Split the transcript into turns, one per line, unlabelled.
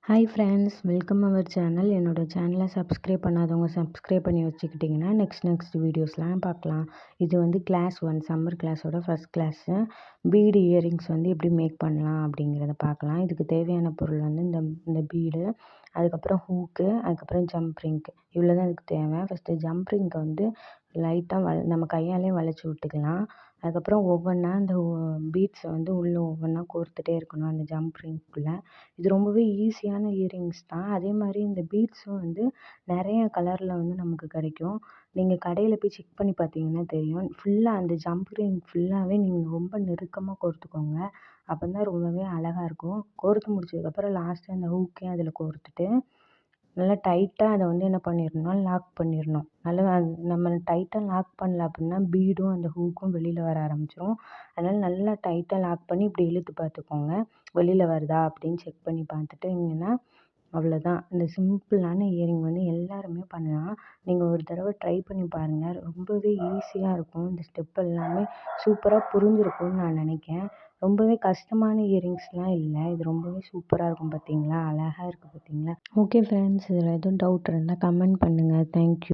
Hi friends, welcome our channel. என்னோடய சேனலை subscribe பண்ணாதவங்க சப்ஸ்கிரைப் பண்ணி வச்சுக்கிட்டிங்கன்னா நெக்ஸ்ட் வீடியோஸ்லாம் பார்க்கலாம். இது வந்து கிளாஸ் 1 சம்மர் கிளாஸோட ஃபஸ்ட் கிளாஸு. பீடு இயரிங்ஸ் வந்து எப்படி மேக் பண்ணலாம் அப்படிங்கிறத பார்க்கலாம். இதுக்கு தேவையான பொருள் வந்து இந்த பீடு, அதுக்கப்புறம் ஹூக்கு, அதுக்கப்புறம் ஜம்ப் ரிங்கு, இவ்வளோ தான் இதுக்கு தேவை. ஃபஸ்ட்டு ஜம்ப் ரிங்கை வந்து லைட்டாக நம்ம கையாலே வளைச்சி விட்டுக்கலாம். அதுக்கப்புறம் ஒவ்வொன்றா அந்த பீட்ஸை வந்து உள்ளே ஒவ்வொன்றா கோர்த்துட்டே இருக்கணும் அந்த ஜம்ப் ரிங்குக்குள்ளே. இது ரொம்பவே ஈஸியான இயரிங்ஸ் தான். அதே மாதிரி இந்த பீட்ஸும் வந்து நிறைய கலரில் வந்து நமக்கு கிடைக்கும். நீங்கள் கடையில் போய் செக் பண்ணி பார்த்தீங்கன்னா தெரியும். ஃபுல்லாக அந்த ஜம்ப் ரிங் ஃபுல்லாகவே நீங்கள் ரொம்ப நெருக்கமாக கோர்த்துக்கோங்க. அப்போ தான் ரொம்பவே அழகாக இருக்கும். கோர்த்து முடிச்சதுக்கப்புறம் லாஸ்ட்டாக அந்த ஹூக்கையும் அதில் கோர்த்துட்டு நல்லா டைட்டாக அதை வந்து என்ன பண்ணிடணும்னா லாக் பண்ணிடணும். நல்லா நம்ம டைட்டாக லாக் பண்ணல அப்படின்னா பீடும் அந்த ஹூக்கும் வெளியில் வர ஆரம்பிச்சிடும். அதனால் நல்லா டைட்டாக லாக் பண்ணி இப்படி இழுத்து பார்த்துக்கோங்க. வெளியில் வருதா அப்படின்னு செக் பண்ணி பார்த்துட்டிங்கன்னா அவ்வளோதான். இந்த சிம்பிளான இயரிங் வந்து எல்லாருமே பண்ணலாம். நீங்கள் ஒரு தடவை ட்ரை பண்ணி பாருங்கள். ரொம்பவே ஈஸியாக இருக்கும். இந்த ஸ்டெப் எல்லாமே சூப்பராக புரிஞ்சிருக்கும்னு நான் நினைக்கிறேன். ரொம்பவே கஷ்டமான இயரிங்ஸ்லாம் இல்லை. இது ரொம்பவே சூப்பராக இருக்கும் பார்த்தீங்களா? அழகாக இருக்குது பார்த்தீங்களா? ஓகே ஃப்ரெண்ட்ஸ், இதில் எதுவும் டவுட் இருந்தால் கமெண்ட் பண்ணுங்கள். தேங்க்யூ.